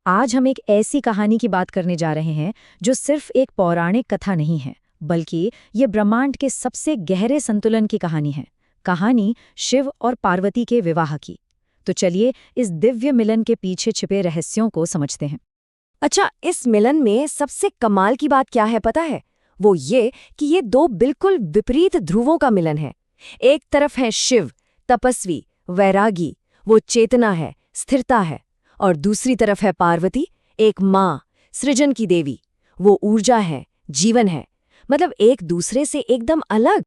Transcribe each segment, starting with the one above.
आज हम एक ऐसी कहानी की बात करने जा रहे हैं जो सिर्फ एक पौराणिक कथा नहीं है, बल्कि ये ब्रह्मांड के सबसे गहरे संतुलन की कहानी है। कहानी शिव और पार्वती के विवाह की। तो चलिए इस दिव्य मिलन के पीछे छिपे रहस्यों को समझते हैं। अच्छा, इस मिलन में सबसे कमाल की बात क्या है पता है? वो ये कि ये दो बिल्कुल विपरीत ध्रुवों का मिलन है। एक तरफ है शिव, तपस्वी, वैरागी, वो चेतना है, स्थिरता है। और दूसरी तरफ है पार्वती, एक माँ, सृजन की देवी, वो ऊर्जा है, जीवन है। मतलब एक दूसरे से एकदम अलग।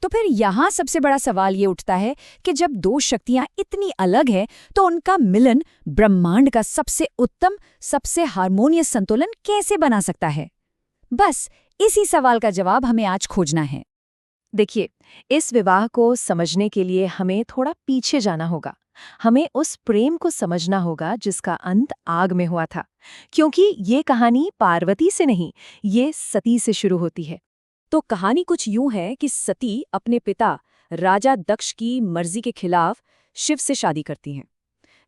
तो फिर यहाँ सबसे बड़ा सवाल ये उठता है कि जब दो शक्तियाँ इतनी अलग हैं तो उनका मिलन ब्रह्मांड का सबसे उत्तम, सबसे हार्मोनियस संतुलन कैसे बना सकता है? बस इसी सवाल का जवाब हमें आज खोजना है। देखिए, इस विवाह को समझने के लिए हमें थोड़ा पीछे जाना होगा। हमें उस प्रेम को समझना होगा जिसका अंत आग में हुआ था, क्योंकि ये कहानी पार्वती से नहीं, ये सती से शुरू होती है। तो कहानी कुछ यूं है कि सती अपने पिता राजा दक्ष की मर्जी के खिलाफ शिव से शादी करती हैं।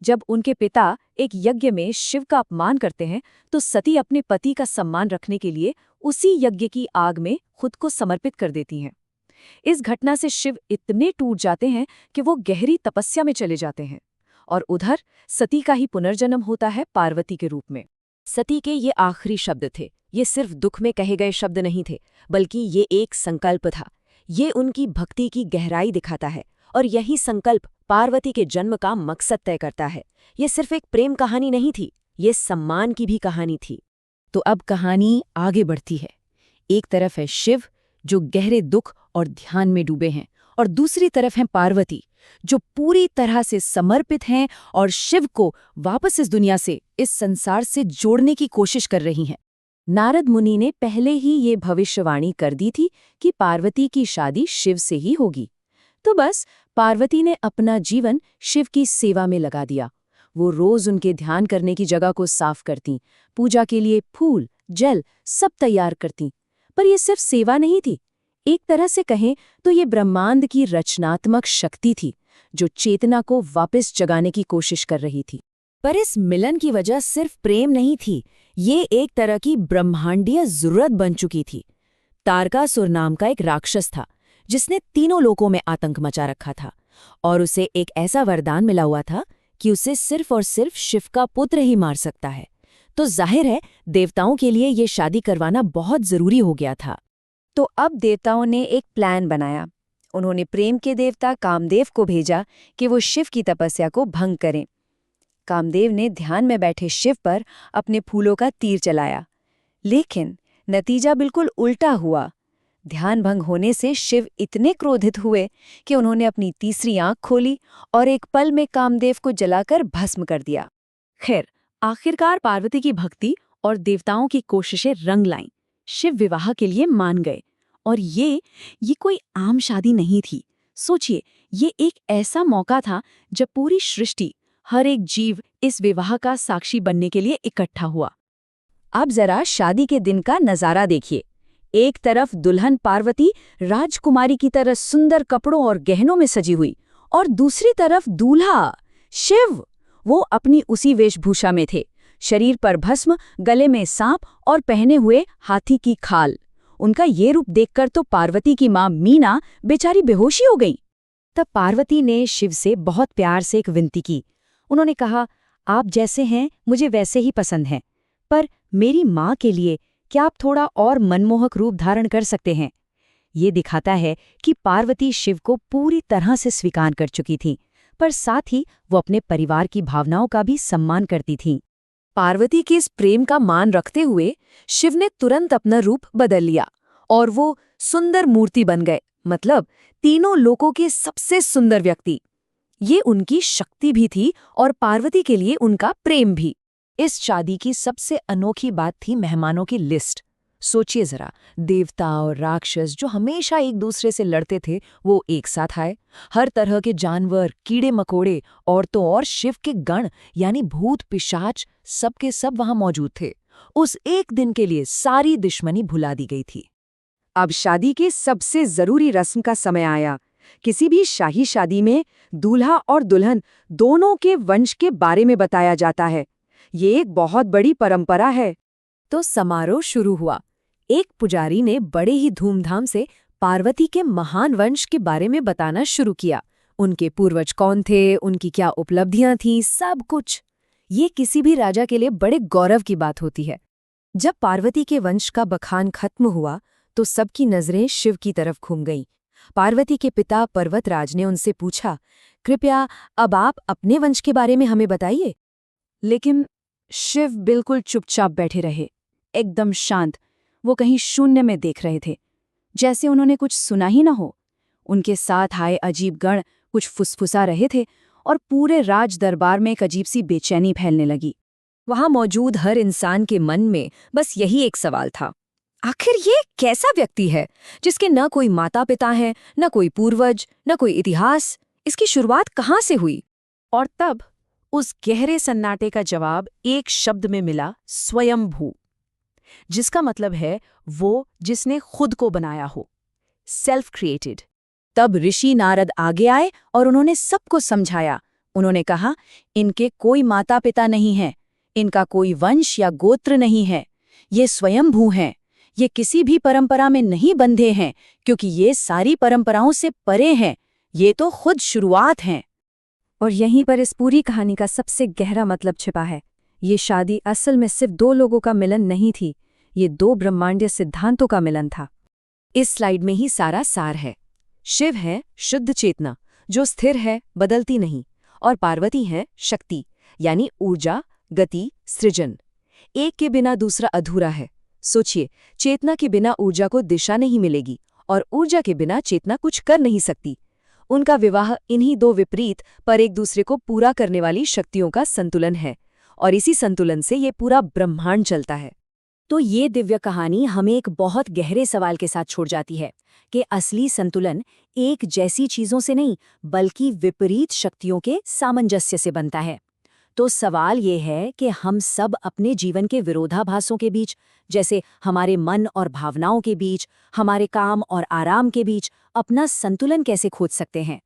जब उनके पिता एक यज्ञ में शिव का अपमान करते हैं, तो सती अपने पति का सम्मान रखने के लिए उसी यज्ञ की आग में खुद को समर्पित कर देती हैं। इस घटना से शिव इतने टूट जाते हैं कि वो गहरी तपस्या में चले जाते हैं, और उधर सती का ही पुनर्जन्म होता है पार्वती के रूप में। सती के ये आखिरी शब्द थे। ये सिर्फ दुख में कहे गए शब्द नहीं थे, बल्कि ये एक संकल्प था। ये उनकी भक्ति की गहराई दिखाता है, और यही संकल्प पार्वती के जन्म का मकसद तय करता है। ये सिर्फ एक प्रेम कहानी नहीं थी, ये सम्मान की भी कहानी थी। तो अब कहानी आगे बढ़ती है। एक तरफ है शिव, जो गहरे दुख और ध्यान में डूबे हैं, और दूसरी तरफ है पार्वती, जो पूरी तरह से समर्पित हैं और शिव को वापस इस दुनिया से, इस संसार से जोड़ने की कोशिश कर रही हैं। नारद मुनि ने पहले ही ये भविष्यवाणी कर दी थी कि पार्वती की शादी शिव से ही होगी। तो बस पार्वती ने अपना जीवन शिव की सेवा में लगा दिया। वो रोज उनके ध्यान करने की जगह को साफ करती, पूजा के लिए फूल, जल सब तैयार करती। पर यह सिर्फ सेवा नहीं थी, एक तरह से कहें तो ये ब्रह्मांड की रचनात्मक शक्ति थी, जो चेतना को वापस जगाने की कोशिश कर रही थी। पर इस मिलन की वजह सिर्फ प्रेम नहीं थी, ये एक तरह की ब्रह्मांडीय जरूरत बन चुकी थी। तारकासुर नाम का एक राक्षस था, जिसने तीनों लोकों में आतंक मचा रखा था, और उसे एक ऐसा वरदान मिला हुआ था कि उसे सिर्फ और सिर्फ शिव का पुत्र ही मार सकता है। तो जाहिर है देवताओं के लिए ये शादी करवाना बहुत जरूरी हो गया था। तो अब देवताओं ने एक प्लान बनाया। उन्होंने प्रेम के देवता कामदेव को भेजा कि वो शिव की तपस्या को भंग करें। कामदेव ने ध्यान में बैठे शिव पर अपने फूलों का तीर चलाया, लेकिन नतीजा बिल्कुल उल्टा हुआ। ध्यान भंग होने से शिव इतने क्रोधित हुए कि उन्होंने अपनी तीसरी आंख खोली और एक पल में कामदेव को जलाकर भस्म कर दिया। खैर, आखिरकार पार्वती की भक्ति और देवताओं की कोशिशें रंग लाईं। शिव विवाह के लिए मान गए, और ये कोई आम शादी नहीं थी। सोचिए, ये एक ऐसा मौका था जब पूरी सृष्टि, हर एक जीव इस विवाह का साक्षी बनने के लिए इकट्ठा हुआ। अब जरा शादी के दिन का नजारा देखिए। एक तरफ दुल्हन पार्वती राजकुमारी की तरह सुंदर कपड़ों और गहनों में सजी हुई, और दूसरी तरफ दूल्हा शिव, वो अपनी उसी वेशभूषा में थे, शरीर पर भस्म, गले में सांप और पहने हुए हाथी की खाल। उनका ये रूप देखकर तो पार्वती की माँ मीना बेचारी बेहोशी हो गई। तब पार्वती ने शिव से बहुत प्यार से एक विनती की। उन्होंने कहा, आप जैसे हैं मुझे वैसे ही पसंद हैं, पर मेरी माँ के लिए क्या आप थोड़ा और मनमोहक रूप धारण कर सकते हैं? ये दिखाता है कि पार्वती शिव को पूरी तरह से स्वीकार कर चुकी थी, पर साथ ही वो अपने परिवार की भावनाओं का भी सम्मान करती थीं। पार्वती के इस प्रेम का मान रखते हुए शिव ने तुरंत अपना रूप बदल लिया, और वो सुंदर मूर्ति बन गए, मतलब तीनों लोकों के सबसे सुंदर व्यक्ति। ये उनकी शक्ति भी थी और पार्वती के लिए उनका प्रेम भी। इस शादी की सबसे अनोखी बात थी मेहमानों की लिस्ट। सोचिए जरा, देवता और राक्षस जो हमेशा एक दूसरे से लड़ते थे, वो एक साथ आए। हर तरह के जानवर, कीड़े मकोड़े, औरतों और शिव के गण यानी भूत पिशाच, सबके सब वहां मौजूद थे। उस एक दिन के लिए सारी दुश्मनी भुला दी गई थी। अब शादी के सबसे जरूरी रस्म का समय आया। किसी भी शाही शादी में दूल्हा और दुल्हन दोनों के वंश के बारे में बताया जाता है। ये एक बहुत बड़ी परंपरा है। तो समारोह शुरू हुआ। एक पुजारी ने बड़े ही धूमधाम से पार्वती के महान वंश के बारे में बताना शुरू किया। उनके पूर्वज कौन थे, उनकी क्या उपलब्धियां थीं, सब कुछ। ये किसी भी राजा के लिए बड़े गौरव की बात होती है। जब पार्वती के वंश का बखान खत्म हुआ तो सबकी नजरें शिव की तरफ घूम गईं। पार्वती के पिता पर्वतराज ने उनसे पूछा, कृपया अब आप अपने वंश के बारे में हमें बताइए। लेकिन शिव बिल्कुल चुपचाप बैठे रहे, एकदम शांत। वो कहीं शून्य में देख रहे थे, जैसे उन्होंने कुछ सुना ही न हो। उनके साथ आए अजीब गण कुछ फुसफुसा रहे थे और पूरे राज दरबार में एक अजीब सी बेचैनी फैलने लगी। वहां मौजूद हर इंसान के मन में बस यही एक सवाल था, आखिर ये कैसा व्यक्ति है जिसके न कोई माता पिता है, न कोई पूर्वज, न कोई इतिहास? इसकी शुरुआत कहाँ से हुई? और तब उस गहरे सन्नाटे का जवाब एक शब्द में मिला, स्वयंभू, जिसका मतलब है वो जिसने खुद को बनाया हो, सेल्फ क्रिएटेड। तब ऋषि नारद आगे आए और उन्होंने सबको समझाया। उन्होंने कहा, इनके कोई माता पिता नहीं है, इनका कोई वंश या गोत्र नहीं है, ये स्वयंभू हैं। ये किसी भी परंपरा में नहीं बंधे हैं, क्योंकि ये सारी परंपराओं से परे हैं। ये तो खुद शुरुआत हैं। और यहीं पर इस पूरी कहानी का सबसे गहरा मतलब छिपा है। ये शादी असल में सिर्फ दो लोगों का मिलन नहीं थी, ये दो ब्रह्मांडीय सिद्धांतों का मिलन था। इस स्लाइड में ही सारा सार है। शिव है शुद्ध चेतना, जो स्थिर है, बदलती नहीं, और पार्वती है शक्ति, यानी ऊर्जा, गति, सृजन। एक के बिना दूसरा अधूरा है। सोचिए, चेतना के बिना ऊर्जा को दिशा नहीं मिलेगी और ऊर्जा के बिना चेतना कुछ कर नहीं सकती। उनका विवाह इन्हीं दो विपरीत पर एक दूसरे को पूरा करने वाली शक्तियों का संतुलन है, और इसी संतुलन से ये पूरा ब्रह्मांड चलता है। तो ये दिव्य कहानी हमें एक बहुत गहरे सवाल के साथ छोड़ जाती है कि असली संतुलन एक जैसी चीजों से नहीं, बल्कि विपरीत शक्तियों के सामंजस्य से बनता है। तो सवाल ये है कि हम सब अपने जीवन के विरोधाभासों के बीच, जैसे हमारे मन और भावनाओं के बीच, हमारे काम और आराम के बीच, अपना संतुलन कैसे खोज सकते हैं?